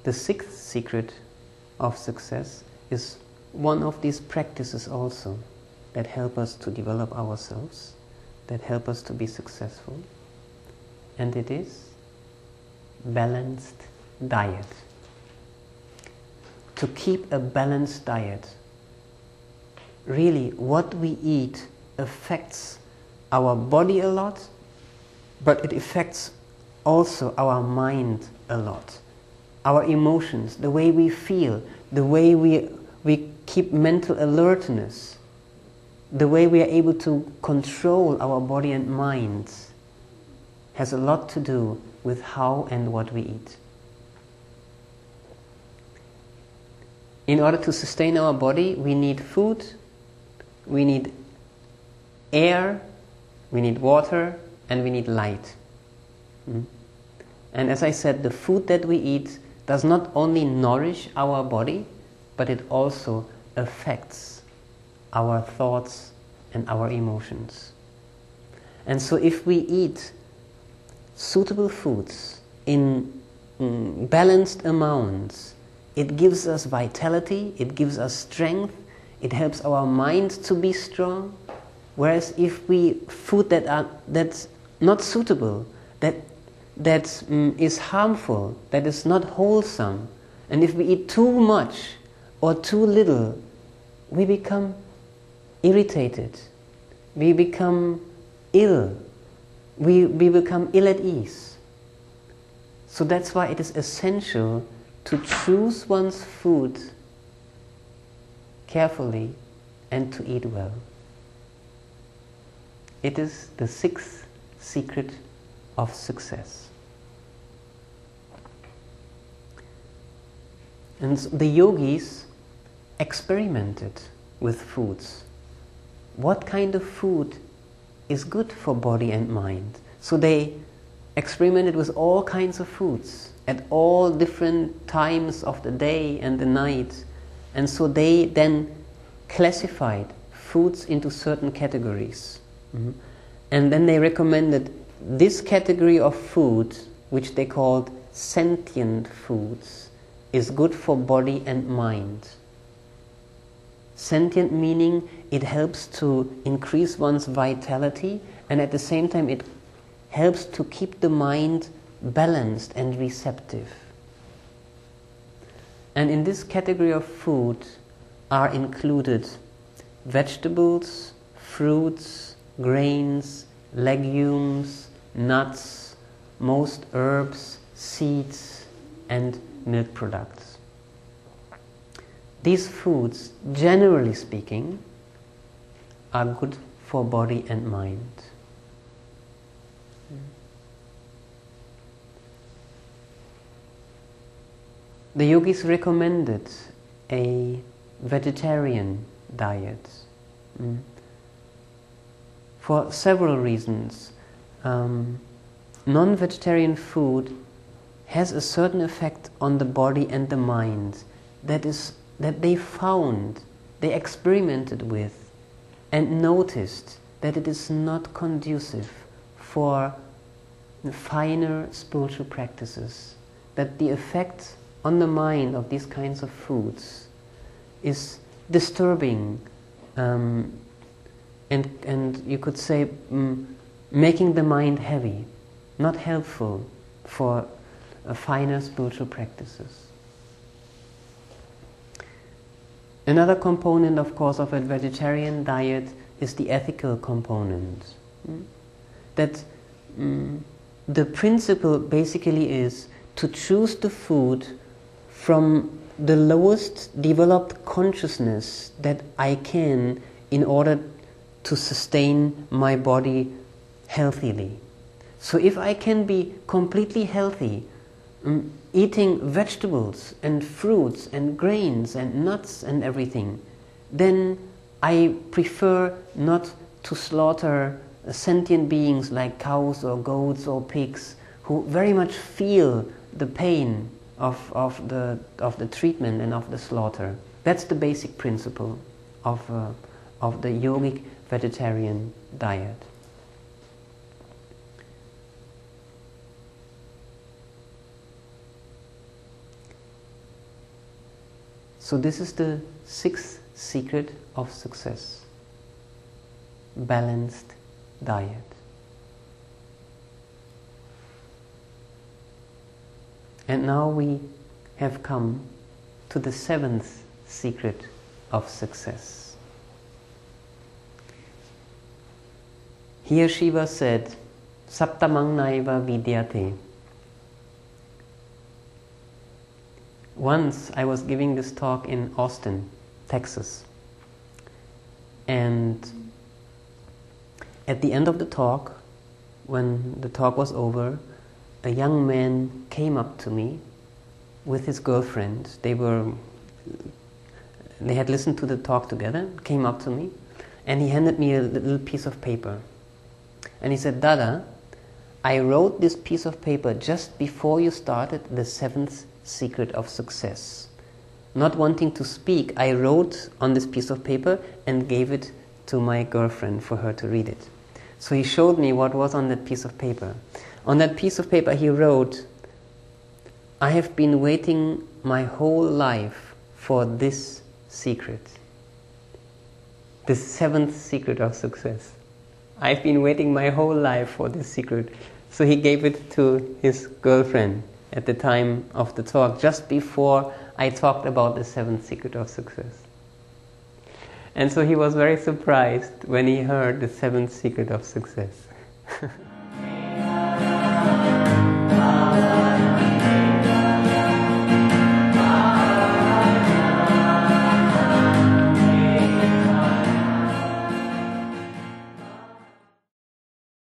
the sixth secret of success is one of these practices also that help us to develop ourselves, that help us to be successful, and it is balanced diet. To keep a balanced diet. Really, what we eat affects our body a lot, but it affects also our mind a lot. Our emotions, the way we feel, the way we keep mental alertness, the way we are able to control our body and mind has a lot to do with how and what we eat. In order to sustain our body, we need food, we need air, we need water, and we need light. And as I said, the food that we eat does not only nourish our body, but it also affects our thoughts and our emotions. And so if we eat suitable foods in balanced amounts, it gives us vitality, it gives us strength, it helps our mind to be strong. Whereas if we food that's not suitable, that is harmful, that is not wholesome, and if we eat too much or too little, we become irritated, we become ill, we become ill at ease. So that's why it is essential to choose one's food carefully and to eat well. It is the sixth secret of success. And the yogis experimented with foods. What kind of food is good for body and mind? So they experimented with all kinds of foods at all different times of the day and the night. And so they then classified foods into certain categories. And then they recommended this category of food, which they called sentient foods, is good for body and mind. Sentient meaning it helps to increase one's vitality, and at the same time it helps to keep the mind balanced and receptive. And in this category of food are included vegetables, fruits, grains, legumes, nuts, most herbs, seeds, and milk products. These foods, generally speaking, are good for body and mind. The yogis recommended a vegetarian diet for several reasons. Non-vegetarian food has a certain effect on the body and the mind that they found, they experimented with, and noticed that it is not conducive for finer spiritual practices, that the effect on the mind of these kinds of foods is disturbing, and you could say making the mind heavy, not helpful for finer spiritual practices. Another component, of course, of a vegetarian diet is the ethical component. That the principle basically is to choose the food from the lowest developed consciousness that I can in order to sustain my body healthily. So if I can be completely healthy, eating vegetables and fruits and grains and nuts and everything, then I prefer not to slaughter sentient beings like cows or goats or pigs who very much feel the pain of the treatment and of the slaughter. That's the basic principle of the yogic vegetarian diet. So this is the sixth secret of success. Balanced diet. And now we have come to the seventh secret of success. Here Shiva said, Saptamang naiva vidyate. Once I was giving this talk in Austin, Texas. And at the end of the talk, when the talk was over, a young man came up to me with his girlfriend. They had listened to the talk together, came up to me, and he handed me a little piece of paper. And he said, Dada, I wrote this piece of paper just before you started the seventh secret of success. Not wanting to speak, I wrote on this piece of paper and gave it to my girlfriend for her to read it. So he showed me what was on that piece of paper. On that piece of paper he wrote, I have been waiting my whole life for this secret. The seventh secret of success. I've been waiting my whole life for this secret. So he gave it to his girlfriend at the time of the talk, just before I talked about the seventh secret of success. And so he was very surprised when he heard the seventh secret of success.